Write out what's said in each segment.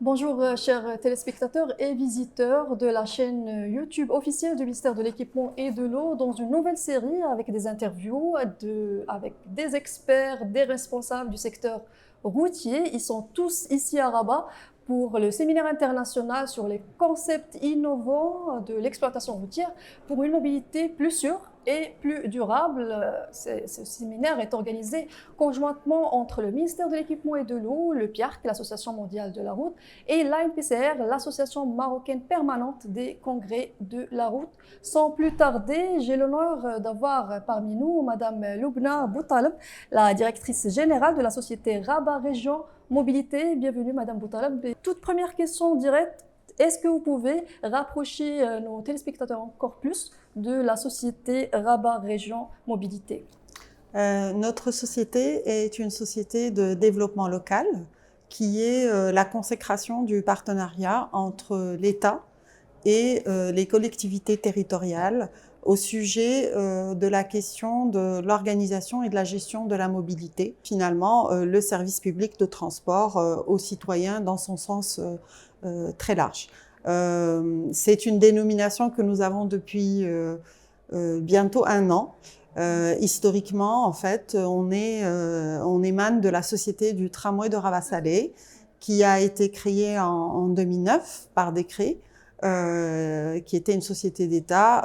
Bonjour, chers téléspectateurs et visiteurs de la chaîne YouTube officielle du ministère de l'Équipement et de l'Eau, dans une nouvelle série avec des interviews avec des experts, des responsables du secteur routier. Ils sont tous ici à Rabat pour le séminaire international sur les concepts innovants de l'exploitation routière pour une mobilité plus sûre et plus durable. Ce séminaire est organisé conjointement entre le ministère de l'Équipement et de l'Eau, le PIARC, l'Association mondiale de la route, et l'ANPCR, l'Association marocaine permanente des congrès de la route. Sans plus tarder, j'ai l'honneur d'avoir parmi nous Madame Loubna Boutaleb, la directrice générale de la société Rabat Région Mobilité. Bienvenue Madame Boutaleb. Toute première question directe, est-ce que vous pouvez rapprocher nos téléspectateurs encore plus de la société Rabat Région Mobilité? Notre société est une société de développement local qui est la consécration du partenariat entre l'État et les collectivités territoriales au sujet de la question de l'organisation et de la gestion de la mobilité. Finalement, le service public de transport aux citoyens dans son sens très large. C'est une dénomination que nous avons depuis bientôt 1 an. Historiquement, en fait, on émane de la société du tramway de Rabat-Salé, qui a été créée en 2009 par décret, qui était une société d'État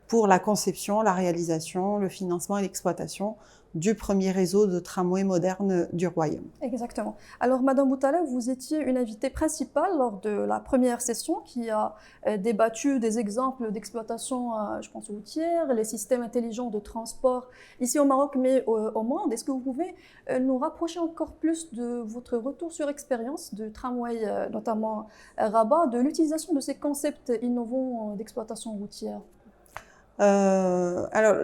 pour la conception, la réalisation, le financement et l'exploitation du premier réseau de tramway moderne du Royaume. Exactement. Alors, Madame Boutaleb, vous étiez une invitée principale lors de la première session qui a débattu des exemples d'exploitation, je pense, routière, les systèmes intelligents de transport ici au Maroc, mais au monde. Est-ce que vous pouvez nous rapprocher encore plus de votre retour sur expérience du tramway, notamment Rabat, de l'utilisation de ces concepts innovants d'exploitation routière? Alors,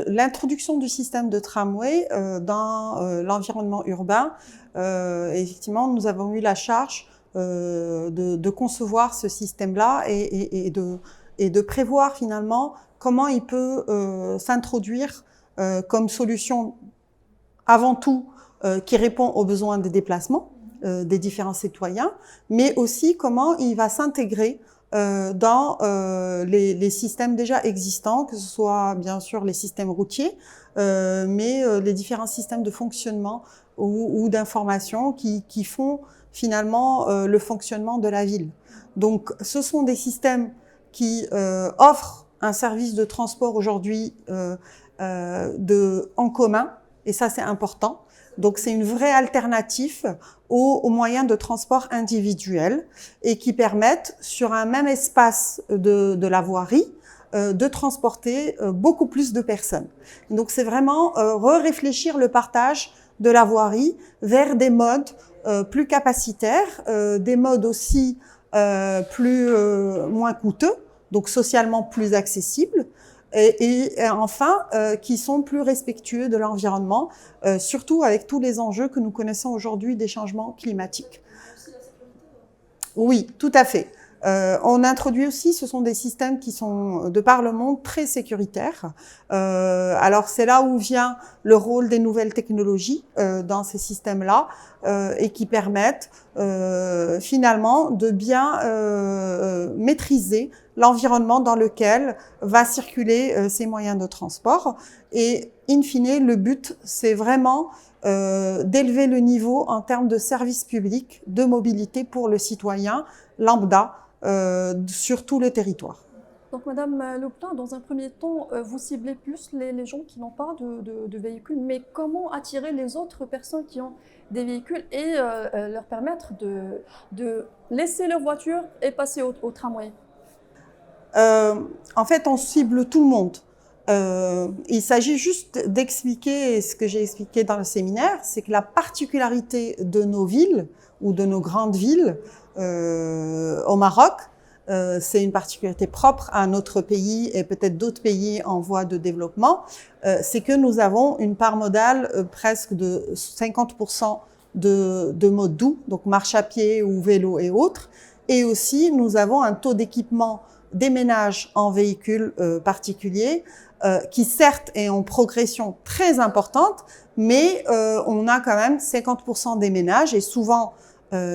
l'introduction du système de tramway dans l'environnement urbain, effectivement, nous avons eu la charge de concevoir ce système-là et de prévoir finalement comment il peut s'introduire comme solution avant tout qui répond aux besoins des déplacements des différents citoyens, mais aussi comment il va s'intégrer dans les systèmes déjà existants, que ce soit bien sûr les systèmes routiers, mais les différents systèmes de fonctionnement ou d'information qui font finalement le fonctionnement de la ville. Donc ce sont des systèmes qui offrent un service de transport aujourd'hui en commun, et ça c'est important. Donc c'est une vraie alternative aux moyens de transport individuels et qui permettent sur un même espace de la voirie de transporter beaucoup plus de personnes. Et donc c'est vraiment réfléchir le partage de la voirie vers des modes plus capacitaires, des modes aussi moins coûteux, donc socialement plus accessibles, et enfin qui sont plus respectueux de l'environnement, surtout avec tous les enjeux que nous connaissons aujourd'hui des changements climatiques. Oui, tout à fait. On introduit aussi, ce sont des systèmes qui sont, de par le monde, très sécuritaires. Alors c'est là où vient le rôle des nouvelles technologies dans ces systèmes-là et qui permettent finalement de bien maîtriser l'environnement dans lequel va circuler ces moyens de transport. Et in fine, le but, c'est vraiment d'élever le niveau en termes de services publics, de mobilité pour le citoyen lambda sur tout le territoire. Donc, Madame Loubna, dans un premier temps, vous ciblez plus les gens qui n'ont pas de véhicule, mais comment attirer les autres personnes qui ont des véhicules et leur permettre de laisser leur voiture et passer au tramway? En fait, on cible tout le monde. Il s'agit juste d'expliquer ce que j'ai expliqué dans le séminaire, c'est que la particularité de nos villes ou de nos grandes villes au Maroc, c'est une particularité propre à notre pays et peut-être d'autres pays en voie de développement, c'est que nous avons une part modale presque de 50% de modes doux, donc marche à pied ou vélo et autres, et aussi nous avons un taux d'équipement des ménages en véhicules particuliers qui certes est en progression très importante, mais on a quand même 50% des ménages et souvent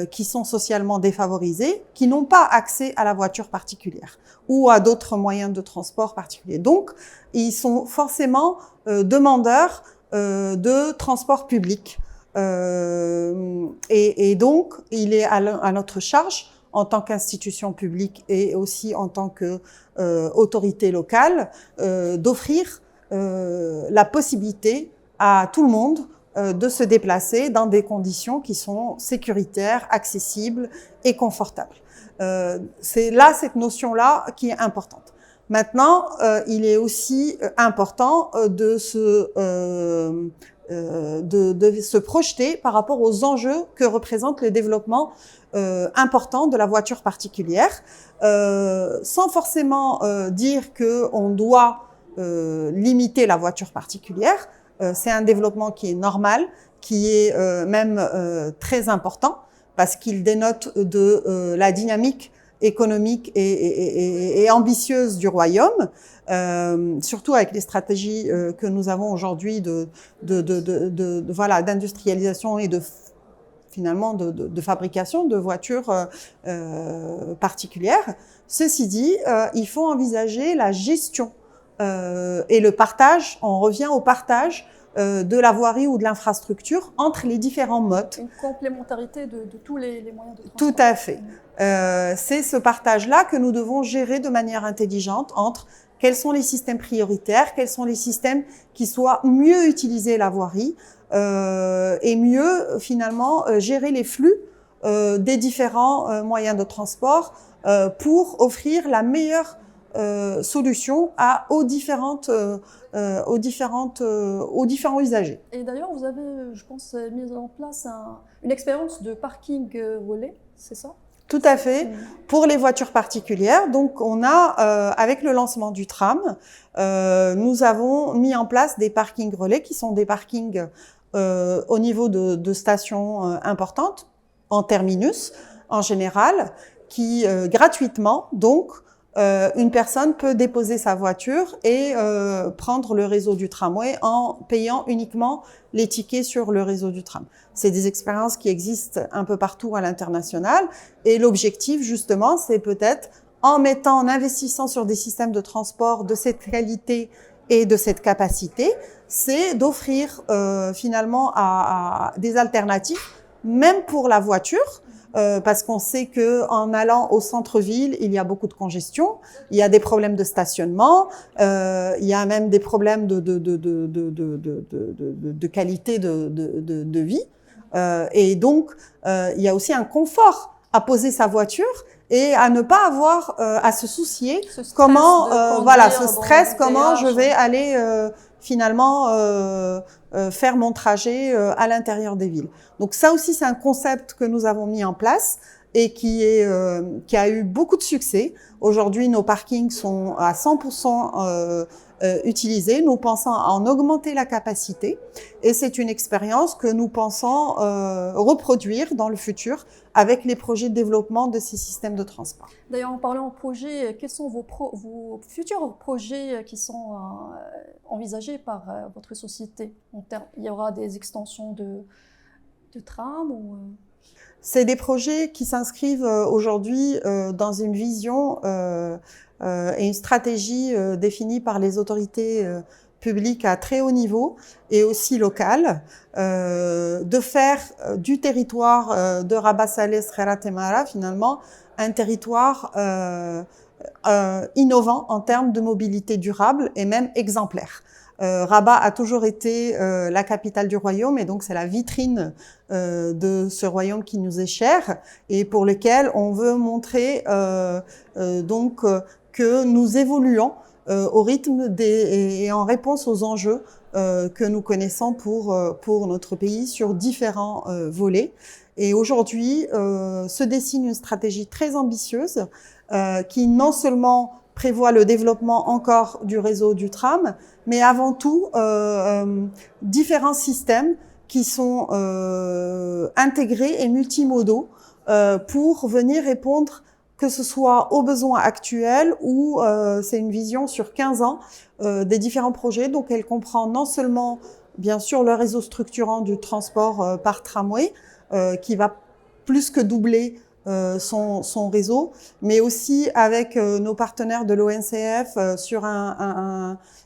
qui sont socialement défavorisés, qui n'ont pas accès à la voiture particulière ou à d'autres moyens de transport particuliers. Donc, ils sont forcément demandeurs de transport public. Et donc, il est à notre charge, en tant qu'institution publique et aussi en tant qu'autorité locale, d'offrir la possibilité à tout le monde de se déplacer dans des conditions qui sont sécuritaires, accessibles et confortables. C'est là cette notion-là qui est importante. Maintenant, il est aussi important de se projeter par rapport aux enjeux que représente le développement important de la voiture particulière, sans forcément dire qu'on doit limiter la voiture particulière. C'est un développement qui est normal, qui est même très important, parce qu'il dénote de la dynamique économique et ambitieuse du royaume, surtout avec les stratégies que nous avons aujourd'hui voilà, d'industrialisation et finalement de fabrication de voitures particulières. Ceci dit, il faut envisager la gestion et le partage. On revient au partage de la voirie ou de l'infrastructure entre les différents modes. Une complémentarité de tous les moyens de transport. Tout à fait. C'est ce partage-là que nous devons gérer de manière intelligente entre quels sont les systèmes prioritaires, quels sont les systèmes qui soient mieux utiliser la voirie et mieux finalement gérer les flux des différents moyens de transport pour offrir la meilleure solution aux différents usagers. Et d'ailleurs, vous avez, je pense, mis en place une expérience de parking relais, c'est ça? Tout à fait. Pour les voitures particulières, donc on a, avec le lancement du tram, nous avons mis en place des parkings relais qui sont des parkings au niveau de stations importantes, en terminus en général, qui gratuitement, donc, une personne peut déposer sa voiture et prendre le réseau du tramway en payant uniquement les tickets sur le réseau du tram. C'est des expériences qui existent un peu partout à l'international et l'objectif justement, c'est peut-être en investissant sur des systèmes de transport de cette qualité et de cette capacité, c'est d'offrir finalement à des alternatives, même pour la voiture. Parce qu'on sait que en allant au centre-ville, il y a beaucoup de congestion, il y a des problèmes de stationnement, il y a même des problèmes de qualité de vie. Et donc, il y a aussi un confort à poser sa voiture et à ne pas avoir à se soucier comment, voilà, ce stress, comment je vais aller finalement faire mon trajet à l'intérieur des villes. Donc ça aussi, c'est un concept que nous avons mis en place et qui a eu beaucoup de succès. Aujourd'hui, nos parkings sont à 100% utilisés. Nous pensons à en augmenter la capacité et c'est une expérience que nous pensons reproduire dans le futur avec les projets de développement de ces systèmes de transport. D'ailleurs, en parlant de projets, quels sont vos futurs projets qui sont envisagés par votre société en termes, il y aura des extensions de tram ou... C'est des projets qui s'inscrivent aujourd'hui dans une vision et une stratégie définie par les autorités publiques à très haut niveau et aussi locales, de faire du territoire de Rabat Salé Skhera Temara finalement un territoire innovant en termes de mobilité durable et même exemplaire. Rabat a toujours été la capitale du royaume et donc c'est la vitrine de ce royaume qui nous est cher et pour lequel on veut montrer donc que nous évoluons au rythme et en réponse aux enjeux que nous connaissons pour notre pays sur différents volets. Et aujourd'hui, se dessine une stratégie très ambitieuse qui non seulement prévoit le développement encore du réseau du tram, mais avant tout différents systèmes qui sont intégrés et multimodaux pour venir répondre que ce soit aux besoins actuels ou c'est une vision sur 15 ans des différents projets. Donc elle comprend non seulement bien sûr le réseau structurant du transport par tramway qui va plus que doublé son réseau, mais aussi avec nos partenaires de l'ONCF sur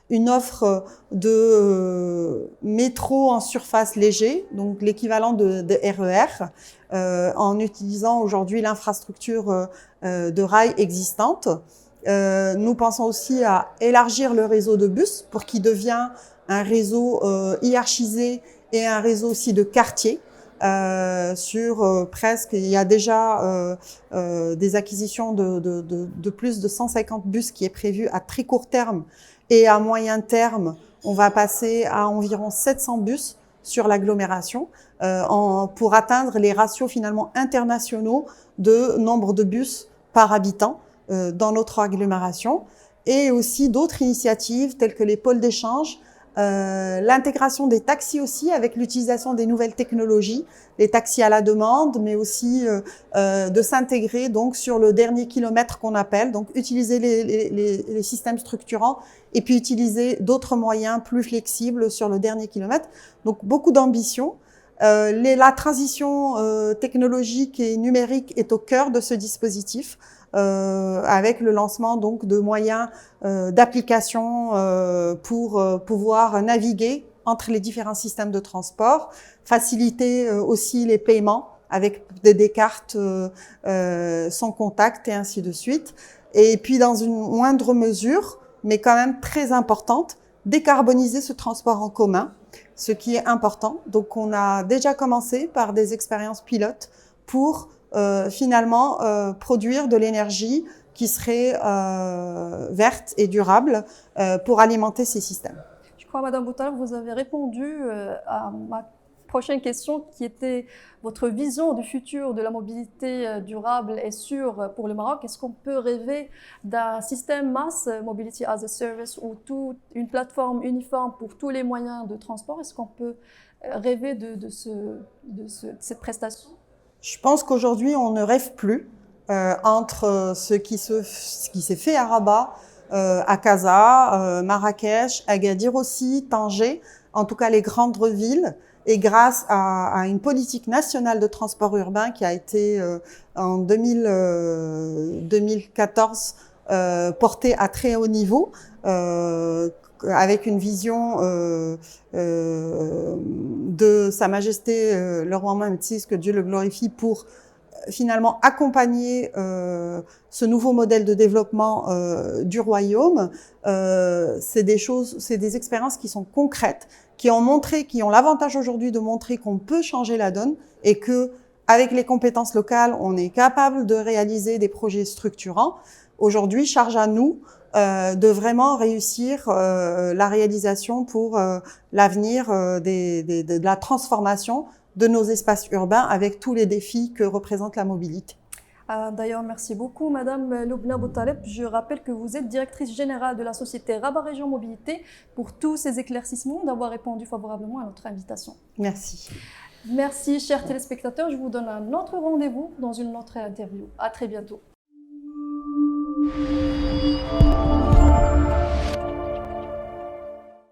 une offre de métro en surface léger, donc l'équivalent de RER, en utilisant aujourd'hui l'infrastructure de rail existante. Nous pensons aussi à élargir le réseau de bus pour qu'il devienne un réseau hiérarchisé et un réseau aussi de quartier. Il y a déjà des acquisitions de plus de 150 bus qui est prévu à très court terme, et à moyen terme, on va passer à environ 700 bus sur l'agglomération pour atteindre les ratios finalement internationaux de nombre de bus par habitant dans notre agglomération, et aussi d'autres initiatives telles que les pôles d'échange, l'intégration des taxis aussi avec l'utilisation des nouvelles technologies, les taxis à la demande, mais aussi de s'intégrer donc sur le dernier kilomètre qu'on appelle, donc utiliser les systèmes structurants et puis utiliser d'autres moyens plus flexibles sur le dernier kilomètre. Donc beaucoup d'ambition. La transition technologique et numérique est au cœur de ce dispositif. Avec le lancement donc de moyens d'application pour pouvoir naviguer entre les différents systèmes de transport, faciliter aussi les paiements avec des cartes sans contact et ainsi de suite. Et puis dans une moindre mesure, mais quand même très importante, décarboniser ce transport en commun, ce qui est important. Donc on a déjà commencé par des expériences pilotes pour finalement produire de l'énergie qui serait verte et durable pour alimenter ces systèmes. Je crois, Madame Boutaleb, vous avez répondu à ma prochaine question qui était votre vision du futur de la mobilité durable et sûre pour le Maroc. Est-ce qu'on peut rêver d'un système mass, Mobility as a Service, ou une plateforme uniforme pour tous les moyens de transport? Est-ce qu'on peut rêver de cette prestation? Je pense qu'aujourd'hui, on ne rêve plus entre ce qui s'est fait à Rabat, à Casa, Marrakech, Agadir aussi, Tanger, en tout cas les grandes villes, et grâce à une politique nationale de transport urbain qui a été en 2014 portée à très haut niveau, avec une vision de Sa Majesté le roi Mohammed VI, que Dieu le glorifie, pour finalement accompagner ce nouveau modèle de développement du royaume. C'est des expériences qui sont concrètes, qui ont l'avantage aujourd'hui de montrer qu'on peut changer la donne et que, avec les compétences locales, on est capable de réaliser des projets structurants. Aujourd'hui, charge à nous de vraiment réussir la réalisation pour l'avenir de la transformation de nos espaces urbains avec tous les défis que représente la mobilité. D'ailleurs, merci beaucoup, Madame Loubna Boutaleb. Je rappelle que vous êtes directrice générale de la société Rabat Région Mobilité, pour tous ces éclaircissements, d'avoir répondu favorablement à notre invitation. Merci. Merci, chers téléspectateurs. Je vous donne un autre rendez-vous dans une autre interview. À très bientôt.